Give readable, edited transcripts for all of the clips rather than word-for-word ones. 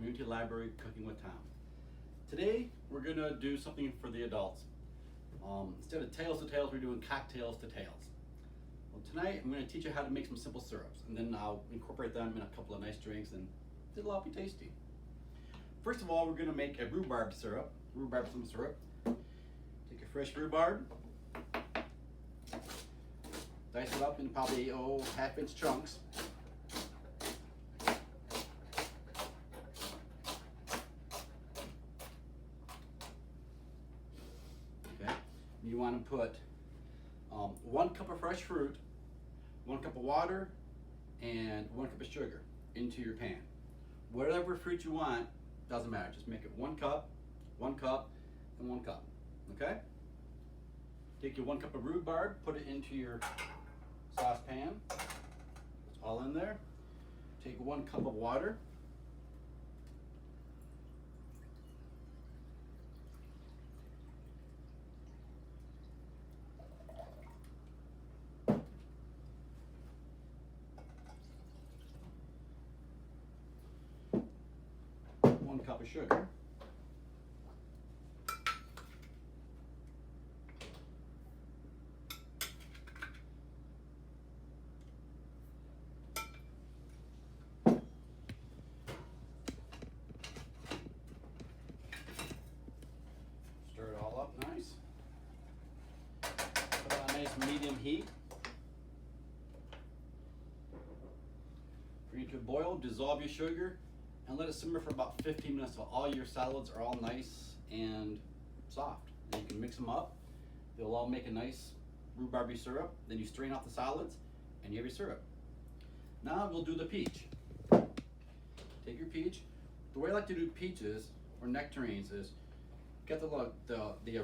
Community Library Cooking with Tom. Today we're gonna do something for the adults. Instead of tales to tales, we're doing cocktails to tales. Well, tonight I'm gonna teach you how to make some simple syrups, and then I'll incorporate them in a couple of nice drinks, and it'll all be tasty. First of all, we're gonna make a rhubarb syrup, rhubarb simple syrup. Take your fresh rhubarb, dice it up in probably half-inch chunks. Okay, you want to put 1 cup of fresh fruit, 1 cup of water, and 1 cup of sugar into your pan. Whatever fruit you want, doesn't matter. Just make it 1 cup, 1 cup, and 1 cup. Okay? Take your 1 cup of rhubarb, put it into your saucepan. It's all in there. Take 1 cup of water. One cup of sugar. Stir it all up nice. Put on a nice medium heat. Bring it to a boil, dissolve your sugar, and let it simmer for about 15 minutes so all your salads are all nice and soft. Then you can mix them up. They'll all make a nice rhubarby syrup. Then you strain off the solids and you have your syrup. Now we'll do the peach. Take your peach. The way I like to do peaches or nectarines is get the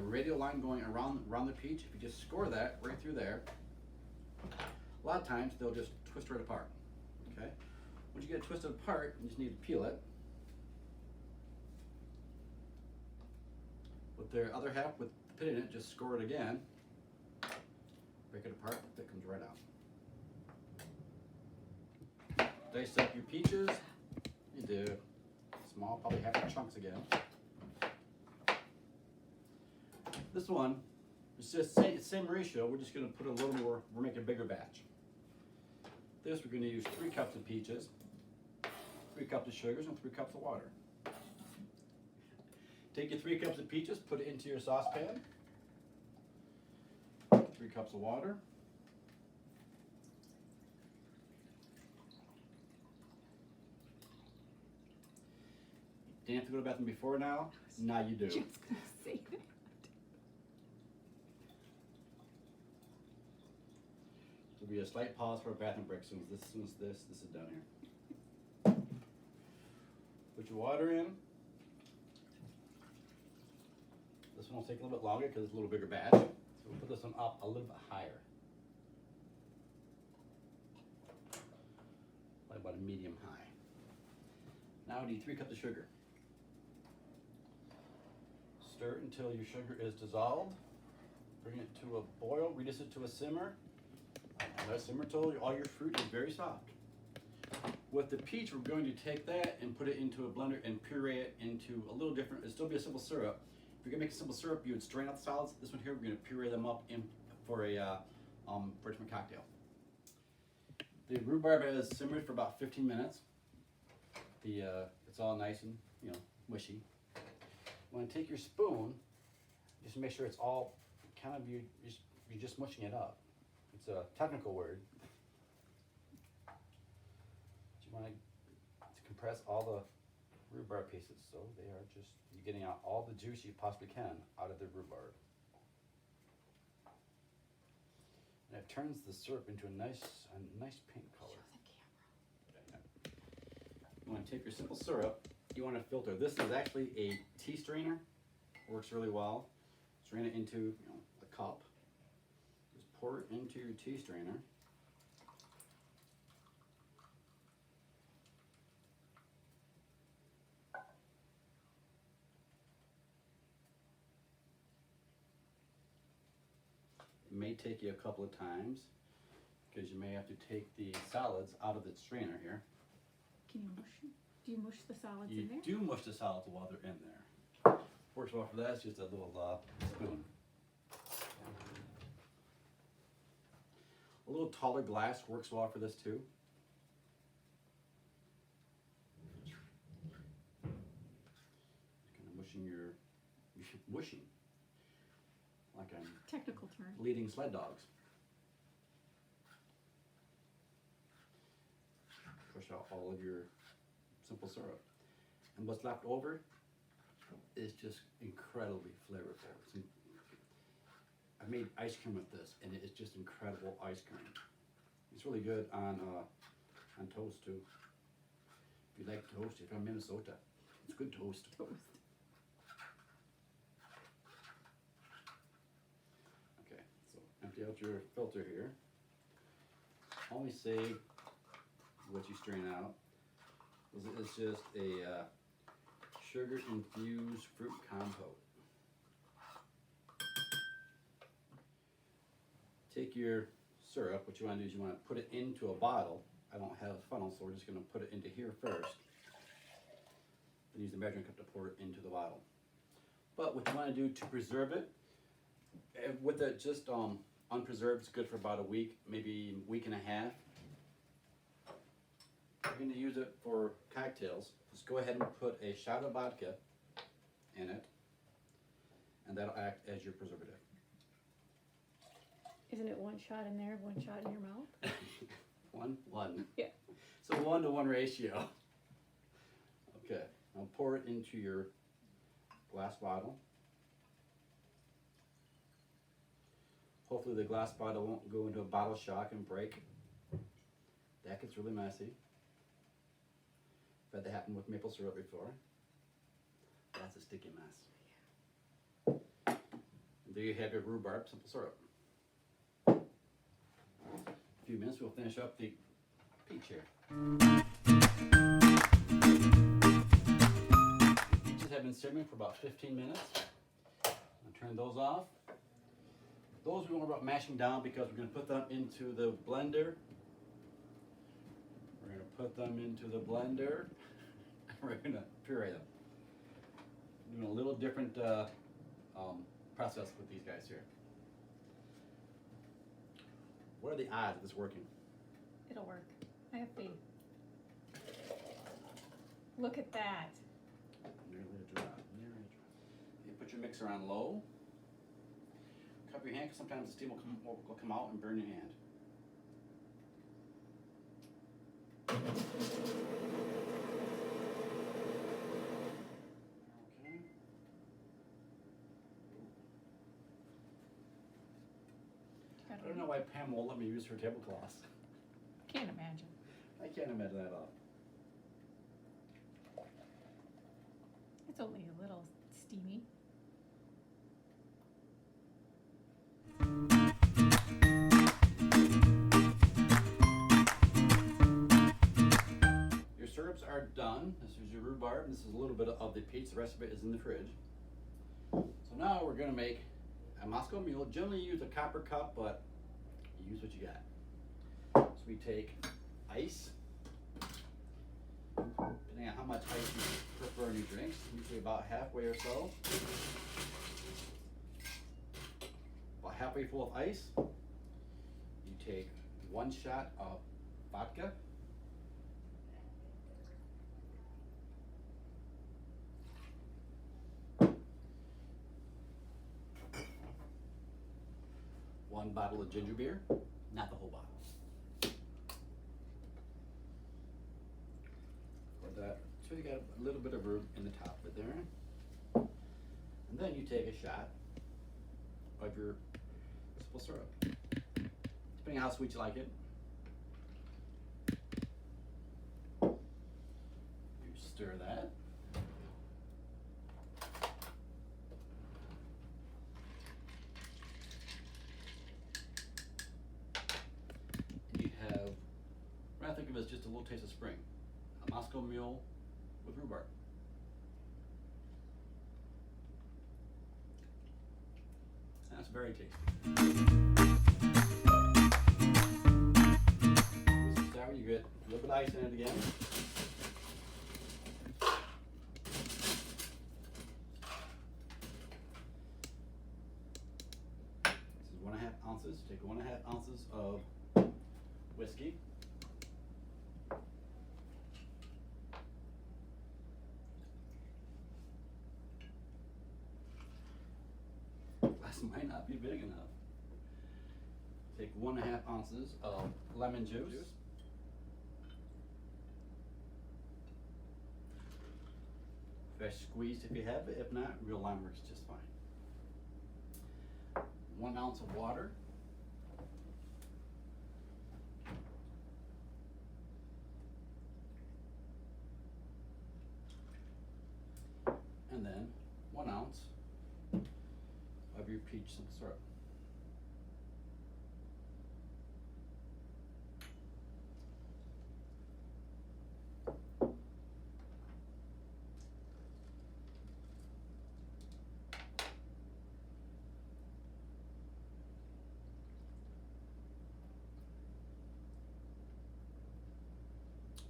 radial line going around the peach. If you just score that right through there, a lot of times they'll just twist right apart. Okay? Once you get it twisted apart, you just need to peel it. With the other half, with the pit in it, just score it again. Break it apart, that comes right out. Dice up your peaches. You do small, probably half chunks again. This one, it's just same ratio. We're just going to put a little more. We're making a bigger batch. This we're going to use 3 cups of peaches, 3 cups of sugars, and 3 cups of water. Take your 3 cups of peaches, put it into your saucepan. 3 cups of water. Didn't have to go to the bathroom before now. Now you do. Just gonna say that. There'll be a slight pause for a bathroom break as soon as this is done here. Put your water in. This one will take a little bit longer because it's a little bigger batch. So we'll put this one up a little bit higher. Like about a medium high. Now we need 3 cups of sugar. Stir until your sugar is dissolved. Bring it to a boil, reduce it to a simmer. Let simmer till all your fruit is very soft. With the peach, we're going to take that and put it into a blender and puree it into a little different. It'll still be a simple syrup. If you're gonna make a simple syrup, you would strain out the solids. This one here, we're gonna puree them up for a different cocktail. The rhubarb has simmered for about 15 minutes. It's all nice and mushy. You want to take your spoon, just make sure it's all kind of you're just mushing it up. It's a technical word. You want to compress all the rhubarb pieces so they are just you're getting out all the juice you possibly can out of the rhubarb. And it turns the syrup into a nice pink color. You want to take your simple syrup. You want to filter. This is actually a tea strainer. Works really well. Strain it into a cup. Just pour it into your tea strainer. It may take you a couple of times because you may have to take the solids out of the strainer here. Can you mush it? Do you mush the solids You in there? do mush the solids while they're in there. Works well for that. It's just a little spoon. A little taller glass works well for this too. Kind of mushing like I'm Technical term. leading sled dogs. Push out all of your simple syrup. And what's left over is just incredibly flavorful. I made ice cream with this, and it is just incredible ice cream. It's really good on toast too. If you like toast, if you're from Minnesota, it's good toast. Toast. Okay, so empty out your filter here. Only save what you strain out. It's just a sugar infused fruit compote. Take your syrup. What you want to do is you want to put it into a bottle. I don't have a funnel, so we're just going to put it into here first. Then use the measuring cup to pour it into the bottle. But what you want to do to preserve it, with it just unpreserved, it's good for about a week, maybe a week and a half. If you're going to use it for cocktails, just go ahead and put a shot of vodka in it, and that'll act as your preservative. Isn't it one shot in there, one shot in your mouth? One. Yeah. So 1-to-1 ratio. Okay, now pour it into your glass bottle. Hopefully the glass bottle won't go into a bottle shock and break. That gets really messy. I've had that happen with maple syrup before. That's a sticky mess. And there you have your rhubarb simple syrup. A few minutes, we'll finish up the peach here. Peaches have been simmering for about 15 minutes. I'll turn those off. Those we won't about mashing down because we're going to put them into the blender. We're going to put them into the blender. We're going to puree them. Doing a little different process with these guys here. What are the odds of this working? It'll work. I have faith. Look at that. Nearly a drop. Nearly a drop. You put your mixer on low. Cover your hand because sometimes the steam will come out and burn your hand. Okay. I don't know why Pam won't let me use her tablecloth. Can't imagine. I can't imagine that at all. It's only a little steamy. Your syrups are done. This is your rhubarb. This is a little bit of the peach. The rest of it is in the fridge. So now we're going to make a Moscow Mule. Generally use a copper cup, but use what you got. So we take ice, depending on how much ice you prefer in your drinks, usually about halfway or so. About halfway full of ice, you take 1 shot of vodka. One bottle of ginger beer, not the whole bottle. For that, so you got a little bit of room in the top of it there. And then you take a shot of your simple syrup, depending on how sweet you like it. You stir that. I think of it as just a little taste of spring. A Moscow Mule with rhubarb. That's very tasty. This is sour. You get a little bit of ice in it again. ounces. Take 1.5 ounces of whiskey. Glass might not be big enough. Take 1.5 ounces of lemon juice. Fresh squeezed if you have it. If not, real lime works just fine. 1 ounce of water. And then 1 ounce of your peach simple syrup.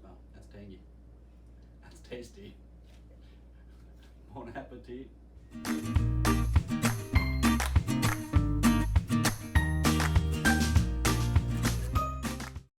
Wow, that's tangy. That's tasty. Bon appetit.